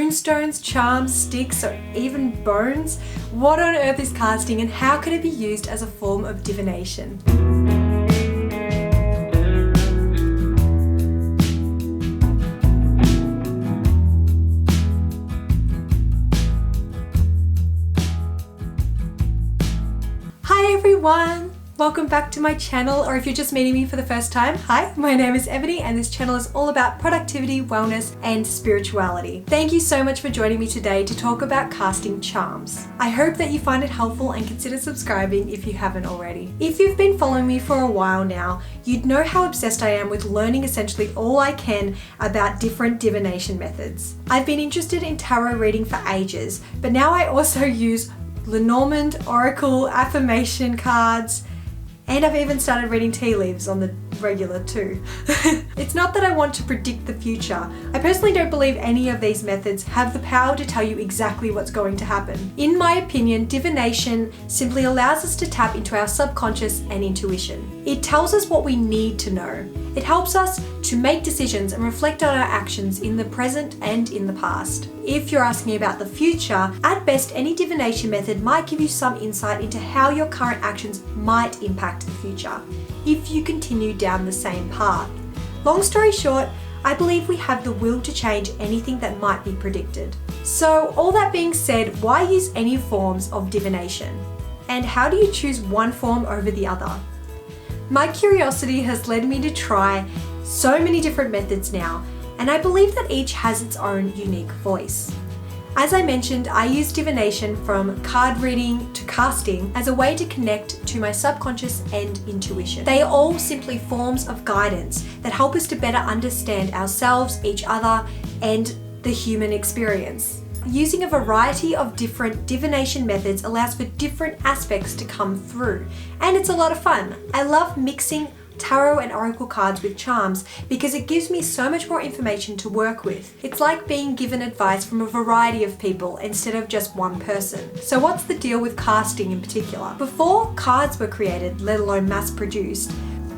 Runestones, charms, sticks, or even bones? What on earth is casting and how can it be used as a form of divination? Hi everyone! Welcome back to my channel, or if you're just meeting me for the first time, hi, my name is Ebony and this channel is all about productivity, wellness, and spirituality. Thank you so much for joining me today to talk about casting charms. I hope that you find it helpful and consider subscribing if you haven't already. If you've been following me for a while now, you'd know how obsessed I am with learning essentially all I can about different divination methods. I've been interested in tarot reading for ages, but now I also use Lenormand, oracle, affirmation cards, and I've even started reading tea leaves on the regular too. It's not that I want to predict the future. I personally don't believe any of these methods have the power to tell you exactly what's going to happen. In my opinion, divination simply allows us to tap into our subconscious and intuition. It tells us what we need to know. It helps us to make decisions and reflect on our actions in the present and in the past. If you're asking about the future, at best any divination method might give you some insight into how your current actions might impact the future if you continue down the same path. Long story short, I believe we have the will to change anything that might be predicted. So all that being said, why use any forms of divination? And how do you choose one form over the other? My curiosity has led me to try so many different methods now, and I believe that each has its own unique voice. As I mentioned, I use divination from card reading to casting as a way to connect to my subconscious and intuition. They are all simply forms of guidance that help us to better understand ourselves, each other, and the human experience. Using a variety of different divination methods allows for different aspects to come through, and it's a lot of fun. I love mixing tarot and oracle cards with charms because it gives me so much more information to work with. It's like being given advice from a variety of people instead of just one person. So what's the deal with casting in particular? Before cards were created, let alone mass produced,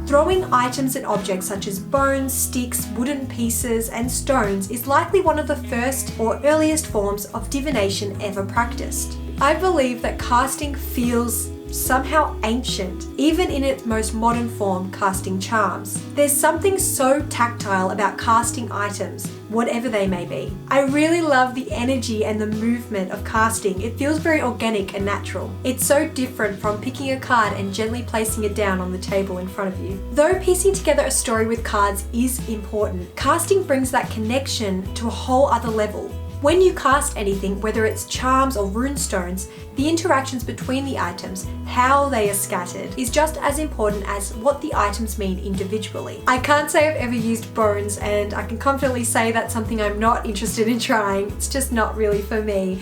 throwing items and objects such as bones, sticks, wooden pieces, and stones is likely one of the first or earliest forms of divination ever practiced. I believe that casting feels somehow ancient, even in its most modern form, casting charms. There's something so tactile about casting items, whatever they may be. I really love the energy and the movement of casting. It feels very organic and natural. It's so different from picking a card and gently placing it down on the table in front of you. Though piecing together a story with cards is important, casting brings that connection to a whole other level. When you cast anything, whether it's charms or runestones, the interactions between the items, how they are scattered, is just as important as what the items mean individually. I can't say I've ever used bones, and I can confidently say that's something I'm not interested in trying. It's just not really for me.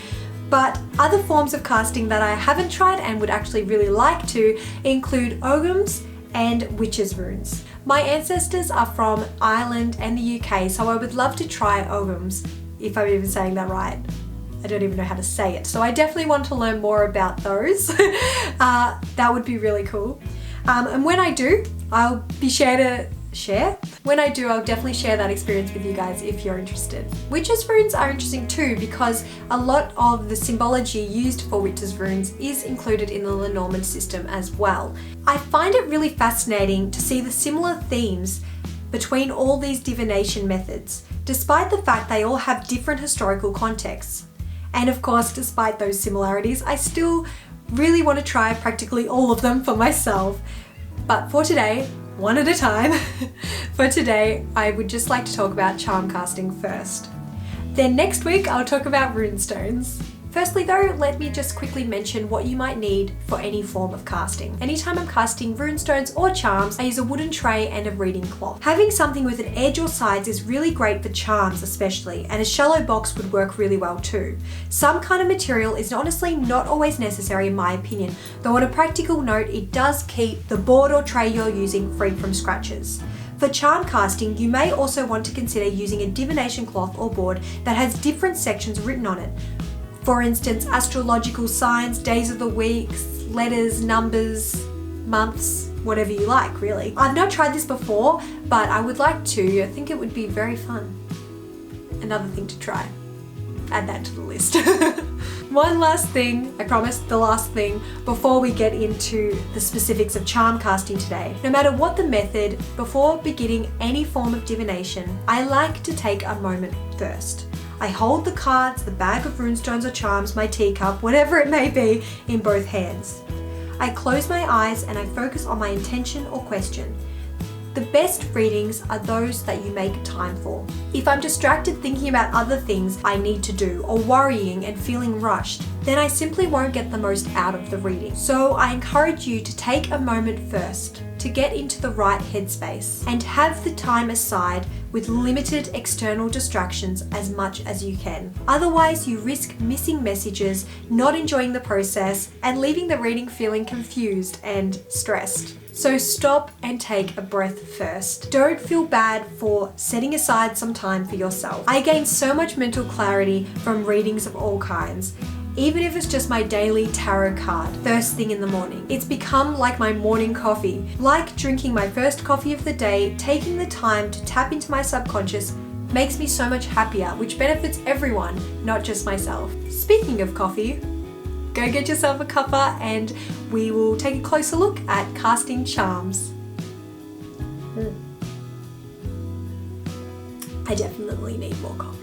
But other forms of casting that I haven't tried and would actually really like to include ogams and witches' runes. My ancestors are from Ireland and the UK, so I would love to try ogams. If I'm even saying that right. I don't even know how to say it. So I definitely want to learn more about those. That would be really cool. And when I do, I'll be When I do, I'll definitely share that experience with you guys if you're interested. Witches' runes are interesting too because a lot of the symbology used for witches' runes is included in the Lenormand system as well. I find it really fascinating to see the similar themes between all these divination methods, despite the fact they all have different historical contexts. And of course, despite those similarities, I still really want to try practically all of them for myself. But for today, one at a time, for today, I would just like to talk about charm casting first. Then next week, I'll talk about runestones. Firstly though, let me just quickly mention what you might need for any form of casting. Anytime I'm casting runestones or charms, I use a wooden tray and a reading cloth. Having something with an edge or sides is really great for charms especially, and a shallow box would work really well too. Some kind of material is honestly not always necessary in my opinion, though on a practical note, it does keep the board or tray you're using free from scratches. For charm casting, you may also want to consider using a divination cloth or board that has different sections written on it. For instance, astrological signs, days of the week, letters, numbers, months, whatever you like, really. I've not tried this before, but I would like to. I think it would be very fun. Another thing to try. add that to the list. One last thing, I promise, the last thing, before we get into the specifics of charm casting today. No matter what the method, before beginning any form of divination, I like to take a moment first. I hold the cards, the bag of runestones or charms, my teacup, whatever it may be, in both hands. I close my eyes and I focus on my intention or question. The best readings are those that you make time for. If I'm distracted thinking about other things I need to do or worrying and feeling rushed, then I simply won't get the most out of the reading. So I encourage you to take a moment first to get into the right headspace and have the time aside with limited external distractions as much as you can. Otherwise, you risk missing messages, not enjoying the process, and leaving the reading feeling confused and stressed. So stop and take a breath first. Don't feel bad for setting aside some time for yourself. I gain so much mental clarity from readings of all kinds. Even if it's just my daily tarot card, first thing in the morning. It's become like my morning coffee. Like drinking my first coffee of the day, taking the time to tap into my subconscious makes me so much happier, which benefits everyone, not just myself. Speaking of coffee, go get yourself a cuppa and we will take a closer look at casting charms. I definitely need more coffee.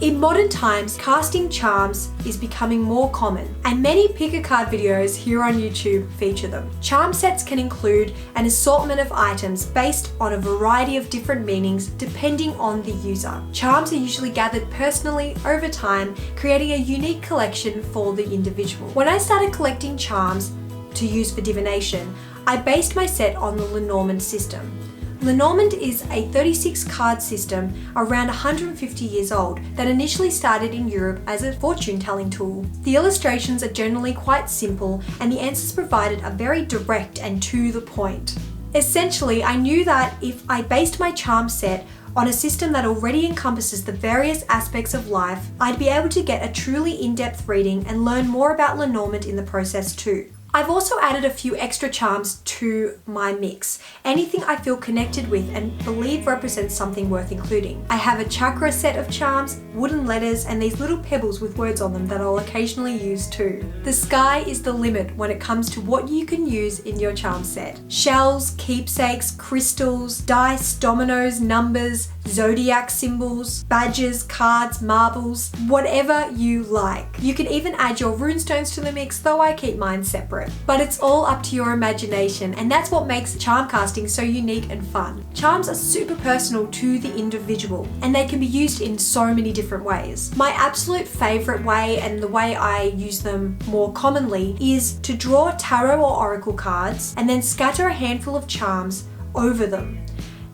In modern times, casting charms is becoming more common, and many pick-a-card videos here on YouTube feature them. Charm sets can include an assortment of items based on a variety of different meanings depending on the user. Charms are usually gathered personally over time, creating a unique collection for the individual. When I started collecting charms to use for divination, I based my set on the Lenormand system. Lenormand is a 36 card system around 150 years old that initially started in Europe as a fortune telling tool. The illustrations are generally quite simple and the answers provided are very direct and to the point. Essentially, I knew that if I based my charm set on a system that already encompasses the various aspects of life, I'd be able to get a truly in-depth reading and learn more about Lenormand in the process too. I've also added a few extra charms to my mix, anything I feel connected with and believe represents something worth including. I have a chakra set of charms, wooden letters, and these little pebbles with words on them that I'll occasionally use too. The sky is the limit when it comes to what you can use in your charm set. Shells, keepsakes, crystals, dice, dominoes, numbers, zodiac symbols, badges, cards, marbles, whatever you like. You can even add your runestones to the mix, though I keep mine separate. But it's all up to your imagination, and that's what makes charm casting so unique and fun. Charms are super personal to the individual, and they can be used in so many different ways. My absolute favorite way, and the way I use them more commonly, is to draw tarot or oracle cards and then scatter a handful of charms over them.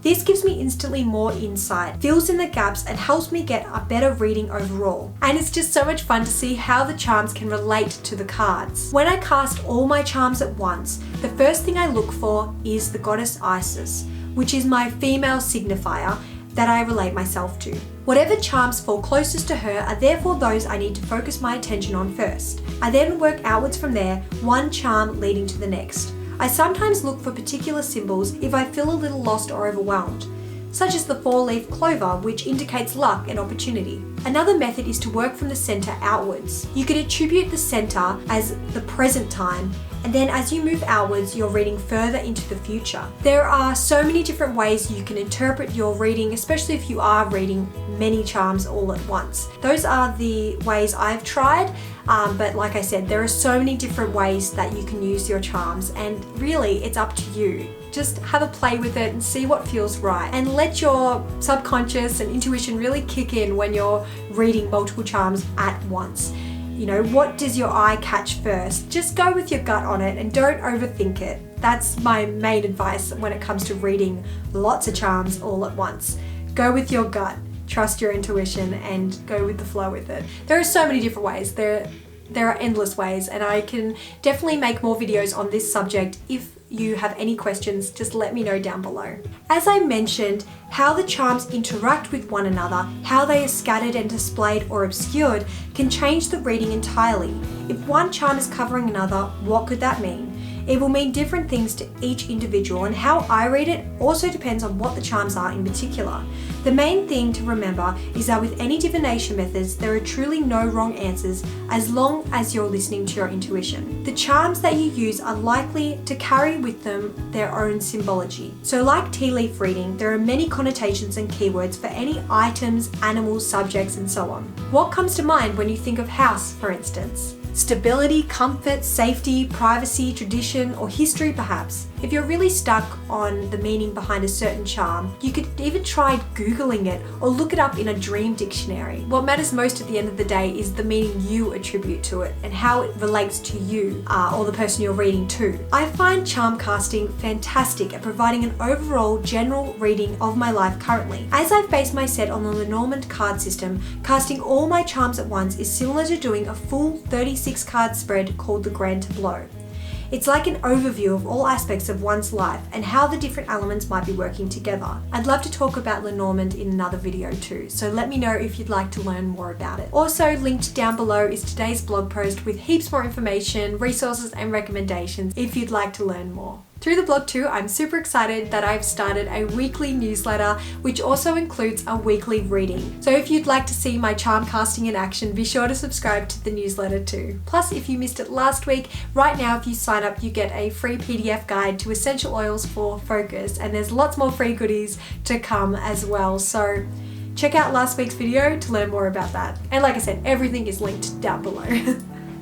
This gives me instantly more insight, fills in the gaps, and helps me get a better reading overall. And it's just so much fun to see how the charms can relate to the cards. When I cast all my charms at once, the first thing I look for is the goddess Isis, which is my female signifier that I relate myself to. Whatever charms fall closest to her are therefore those I need to focus my attention on first. I then work outwards from there, one charm leading to the next. I sometimes look for particular symbols if I feel a little lost or overwhelmed, such as the 4-leaf clover, which indicates luck and opportunity. Another method is to work from the center outwards. You can attribute the center as the present time, and then as you move outwards, you're reading further into the future. There are so many different ways you can interpret your reading, especially if you are reading many charms all at once. Those are the ways I've tried, but like I said, there are so many different ways that you can use your charms, and really it's up to you. Just have a play with it and see what feels right, and let your subconscious and intuition really kick in when you're reading multiple charms at once. You know, what does your eye catch first? Just go with your gut on it and don't overthink it. That's my main advice when it comes to reading lots of charms all at once. Go with your gut, trust your intuition, and go with the flow with it. There are so many different ways. There are endless ways, and I can definitely make more videos on this subject. If you have any questions, just let me know down below. As I mentioned, how the charms interact with one another, how they are scattered and displayed or obscured, can change the reading entirely. If one charm is covering another, what could that mean? It will mean different things to each individual, and how I read it also depends on what the charms are in particular. The main thing to remember is that with any divination methods, there are truly no wrong answers as long as you're listening to your intuition. The charms that you use are likely to carry with them their own symbology. So like tea leaf reading, there are many connotations and keywords for any items, animals, subjects, and so on. What comes to mind when you think of house, for instance? Stability, comfort, safety, privacy, tradition, or history perhaps. If you're really stuck on the meaning behind a certain charm, you could even try Googling it or look it up in a dream dictionary. What matters most at the end of the day is the meaning you attribute to it and how it relates to you or the person you're reading to. I find charm casting fantastic at providing an overall general reading of my life currently. As I've based my set on the Lenormand card system, casting all my charms at once is similar to doing a full 36 card spread called the Grand Tableau. It's like an overview of all aspects of one's life and how the different elements might be working together. I'd love to talk about Lenormand in another video too, so let me know if you'd like to learn more about it. Also linked down below is today's blog post with heaps more information, resources and recommendations if you'd like to learn more. Through the blog too, I'm super excited that I've started a weekly newsletter, which also includes a weekly reading. So if you'd like to see my charm casting in action, be sure to subscribe to the newsletter too. Plus, if you missed it last week, right now if you sign up, you get a free PDF guide to essential oils for focus, and there's lots more free goodies to come as well. So check out last week's video to learn more about that. And like I said, everything is linked down below.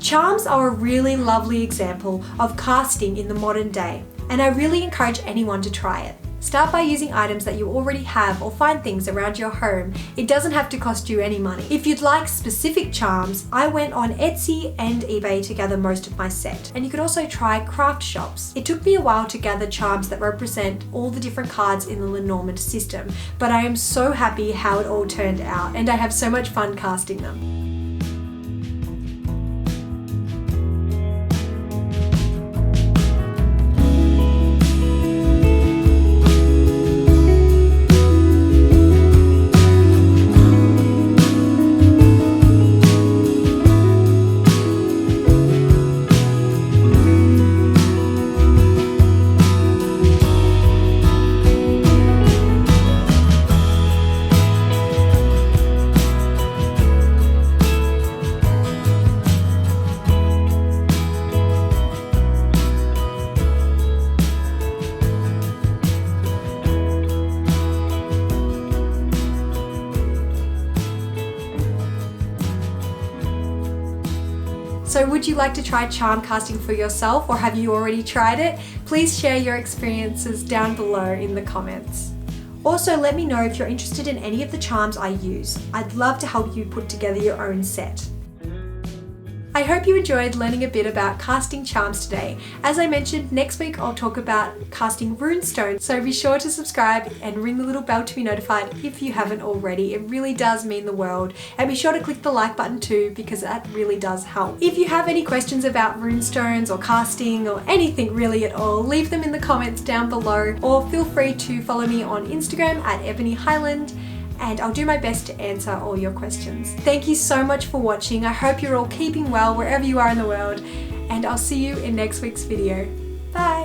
Charms are a really lovely example of casting in the modern day, and I really encourage anyone to try it. Start by using items that you already have or find things around your home. It doesn't have to cost you any money. If you'd like specific charms, I went on Etsy and eBay to gather most of my set. And you could also try craft shops. It took me a while to gather charms that represent all the different cards in the Lenormand system, but I am so happy how it all turned out, and I have so much fun casting them. So would you like to try charm casting for yourself, or have you already tried it? Please share your experiences down below in the comments. Also, let me know if you're interested in any of the charms I use. I'd love to help you put together your own set. I hope you enjoyed learning a bit about casting charms today. As I mentioned, next week I'll talk about casting rune stones, so be sure to subscribe and ring the little bell to be notified if you haven't already. It really does mean the world. And be sure to click the like button too, because that really does help. If you have any questions about rune stones or casting or anything really at all, leave them in the comments down below, or feel free to follow me on Instagram at Ebony Highland, and I'll do my best to answer all your questions. Thank you so much for watching. I hope you're all keeping well wherever you are in the world, and I'll see you in next week's video. Bye!